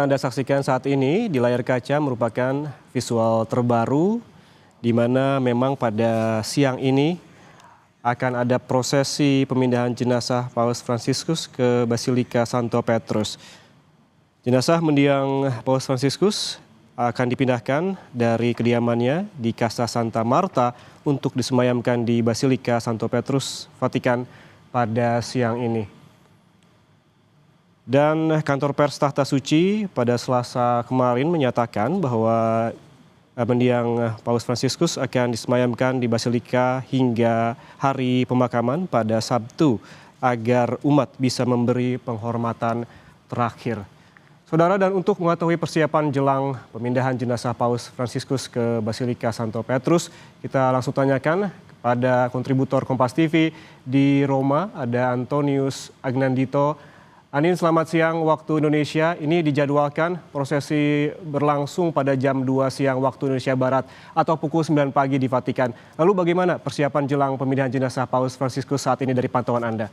Anda saksikan saat ini di layar kaca merupakan visual terbaru di mana memang pada siang ini akan ada prosesi pemindahan jenazah Paus Fransiskus ke Basilika Santo Petrus. Jenazah mendiang Paus Fransiskus akan dipindahkan dari kediamannya di Casa Santa Marta untuk disemayamkan di Basilika Santo Petrus, Vatikan pada siang ini. Dan kantor pers Tahta Suci pada Selasa kemarin menyatakan bahwa mendiang Paus Fransiskus akan disemayamkan di Basilika hingga hari pemakaman pada Sabtu agar umat bisa memberi penghormatan terakhir. Saudara, dan untuk mengetahui persiapan jelang pemindahan jenazah Paus Fransiskus ke Basilika Santo Petrus, kita langsung tanyakan kepada kontributor Kompas TV di Roma, ada Antonius Agnandito. Anin, selamat siang waktu Indonesia. Ini dijadwalkan prosesi berlangsung pada jam 2 siang waktu Indonesia Barat atau pukul 9 pagi di Vatikan. Lalu bagaimana persiapan jelang pemindahan jenazah Paus Fransiskus saat ini dari pantauan Anda?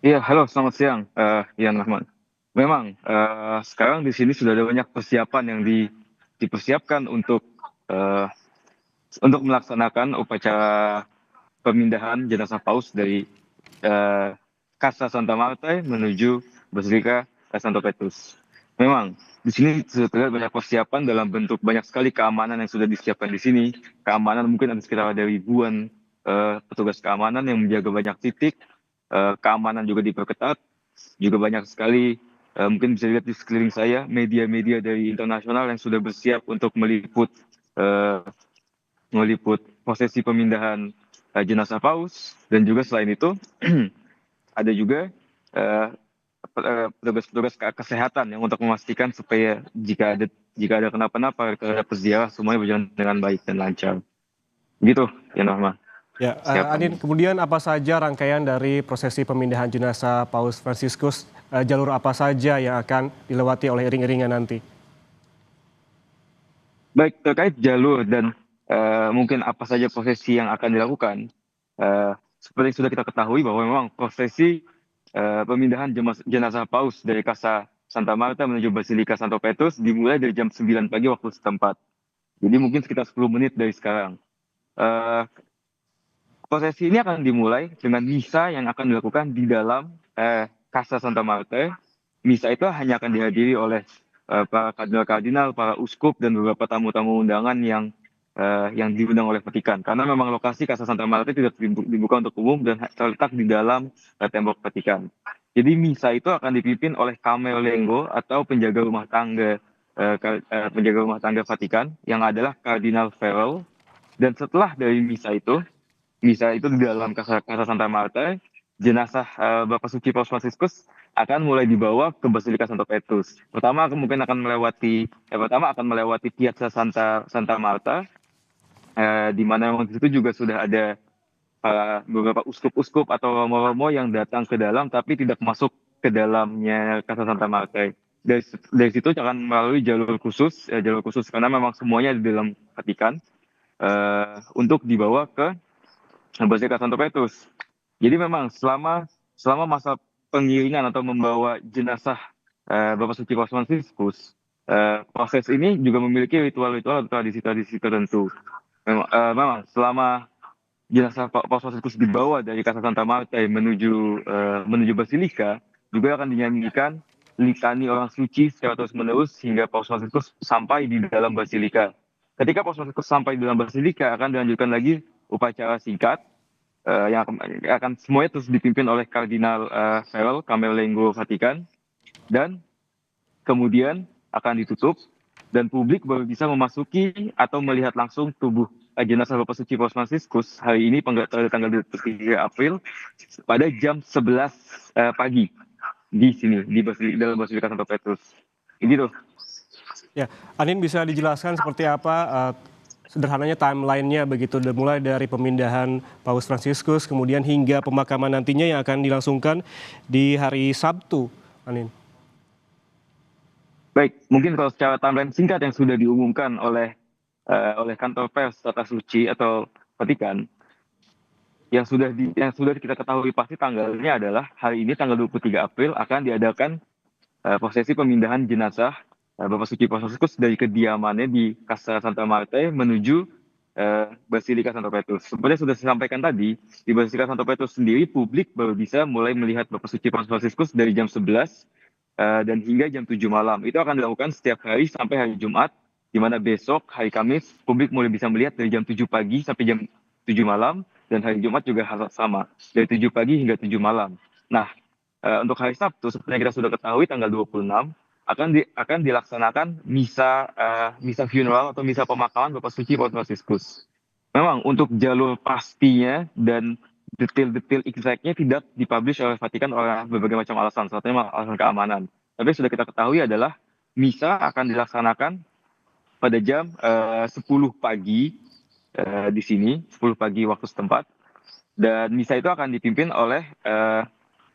Iya, halo, selamat siang, Ian Rahman. Memang sekarang di sini sudah ada banyak persiapan yang dipersiapkan untuk melaksanakan upacara pemindahan jenazah Paus dari eh, Casa Santa Marta menuju Basilika Santo Petrus. Memang di sini sudah terlihat banyak persiapan dalam bentuk banyak sekali keamanan yang sudah disiapkan di sini. Keamanan mungkin ada ribuan petugas keamanan yang menjaga banyak titik. Keamanan juga diperketat. Juga banyak sekali mungkin bisa dilihat di sekeliling saya media-media dari internasional yang sudah bersiap untuk eh, meliput prosesi pemindahan jenazah Paus, dan juga selain itu ada juga eh, petugas-petugas kesehatan yang untuk memastikan supaya jika ada kenapa-napa terhadap peziarah semuanya berjalan dengan baik dan lancar. Gitu, ya Norma. Ya, Siapkan. Anin, kemudian apa saja rangkaian dari prosesi pemindahan jenazah Paus Fransiskus? Jalur apa saja yang akan dilewati oleh iring-iringan nanti? Baik, terkait jalur dan mungkin apa saja prosesi yang akan dilakukan, seperti yang sudah kita ketahui bahwa memang prosesi pemindahan jenazah Paus dari Casa Santa Marta menuju Basilika Santo Petrus dimulai dari jam 9 pagi waktu setempat. Jadi mungkin sekitar 10 menit dari sekarang. Eh, Prosesi ini akan dimulai dengan misa yang akan dilakukan di dalam Casa Santa Marta. Misa itu hanya akan dihadiri oleh para kardinal-kardinal, para uskup, dan beberapa tamu-tamu undangan yang diundang oleh Vatikan. Karena memang lokasi Casa Santa Marta tidak dibuka untuk umum dan terletak di dalam tembok Vatikan. Jadi misa itu akan dipimpin oleh Camerlengo atau penjaga rumah tangga Vatikan yang adalah Kardinal Farrell. Dan setelah dari misa itu di dalam Casa Santa Marta, jenazah Bapak Suci Paus Fransiskus akan mulai dibawa ke Basilika Santo Petrus. Pertama akan melewati Piazza Santa Marta, di mana memang di situ juga sudah ada beberapa uskup-uskup atau romo-romo yang datang ke dalam tapi tidak masuk ke dalamnya Casa Santa Marta. Dari situ akan melalui jalur khusus karena memang semuanya di dalam Vatikan, untuk dibawa ke Basilika Santo Petrus. Jadi memang selama masa pengiringan atau membawa jenazah Bapak Suci Paus Fransiskus, proses ini juga memiliki ritual-ritual atau tradisi-tradisi tertentu. Memang selama jenazah Paus Fransiskus dibawa dari Casa Santa Marta menuju Basilika, juga akan dinyanyikan litani orang suci secara terus-menerus hingga Paus Fransiskus sampai di dalam Basilika. Ketika Paus Fransiskus sampai di dalam Basilika, akan dilanjutkan lagi upacara singkat yang akan semuanya terus dipimpin oleh Kardinal Farrell, Camerlengo Vatikan, dan kemudian akan ditutup dan publik baru bisa memasuki atau melihat langsung tubuh jenazah Bapak Suci Paus Fransiskus hari ini tanggal 23 April pada jam 11 pagi di sini dalam Basilika Santo Petrus. Ini tuh. Ya, Anin, bisa dijelaskan seperti apa sederhananya timeline-nya begitu, mulai dari pemindahan Paus Fransiskus kemudian hingga pemakaman nantinya yang akan dilangsungkan di hari Sabtu, Anin. Baik, mungkin kalau secara timeline singkat yang sudah diumumkan oleh kantor pers Tata Suci atau Vatikan, yang sudah kita ketahui pasti tanggalnya adalah hari ini tanggal 23 April akan diadakan prosesi pemindahan jenazah Bapak Suci Paus Fransiskus dari kediamannya di Casa Santa Marta menuju Basilika Santo Petrus. Seperti yang sudah saya sampaikan tadi, di Basilika Santo Petrus sendiri publik baru bisa mulai melihat Bapak Suci Paus Fransiskus dari jam 11 dan hingga jam 7 malam. Itu akan dilakukan setiap hari sampai hari Jumat, di mana besok hari Kamis publik mulai bisa melihat dari jam 7 pagi sampai jam 7 malam, dan hari Jumat juga hal sama, dari 7 pagi hingga 7 malam. Nah, untuk hari Sabtu, seperti yang kita sudah ketahui tanggal 26, akan dilaksanakan misa funeral atau misa pemakaman Bapak Suci Paus Fransiskus. Memang untuk jalur pastinya dan detail-detail exactnya tidak dipublish oleh Vatikan oleh berbagai macam alasan, salah satunya alasan keamanan. Tapi yang sudah kita ketahui adalah misa akan dilaksanakan pada jam 10 pagi di sini, 10 pagi waktu setempat. Dan misa itu akan dipimpin oleh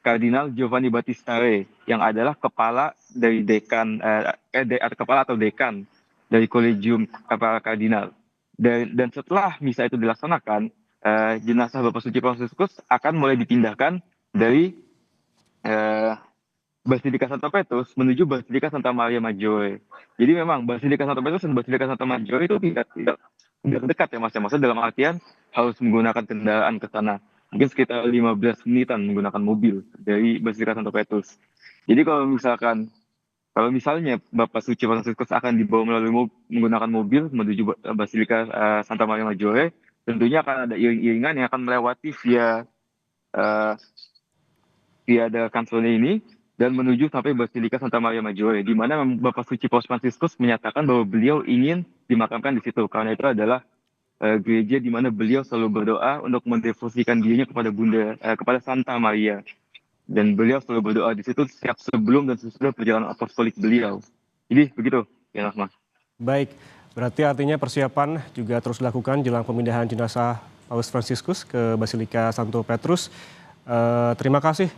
Kardinal Giovanni Battista Re, yang adalah kepala dari kepala atau dekan dari Kolegium Kepala Kardinal. Dan setelah misa itu dilaksanakan, jenazah Bapak Suci Paus Fransiskus akan mulai dipindahkan dari Basilika Santo Petrus menuju Basilika Santa Maria Maggiore. Jadi memang Basilika Santo Petrus dan Basilika Santa Maggiore itu tidak dekat ya Mas. Maksudnya dalam artian harus menggunakan kendaraan ke sana. Mungkin sekitar 15 menitan menggunakan mobil dari Basilika Santo Petrus. Jadi kalau misalnya Bapak Suci Fransiskus akan dibawa melalui menggunakan mobil menuju Basilika Santa Maria Maggiore, tentunya akan ada iring-iringan yang akan melewati via ada kanselnya ini dan menuju sampai Basilika Santa Maria Maggiore, di mana Bapak Suci Paus Fransiskus menyatakan bahwa beliau ingin dimakamkan di situ karena itu adalah gereja di mana beliau selalu berdoa untuk mendevosikan dirinya kepada Santa Maria, dan beliau selalu berdoa di situ setiap sebelum dan sesudah perjalanan apostolik beliau. Jadi begitu ya Mas. Baik, berarti artinya persiapan juga terus dilakukan jelang pemindahan jenazah Paus Fransiskus ke Basilika Santo Petrus. Terima kasih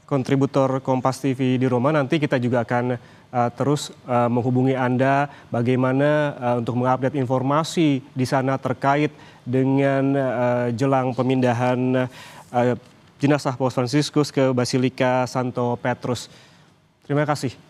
kontributor Kompas TV di Roma. Nanti kita juga akan terus menghubungi Anda bagaimana untuk mengupdate informasi di sana terkait dengan jelang pemindahan jenazah Paus Fransiskus ke Basilika Santo Petrus. Terima kasih.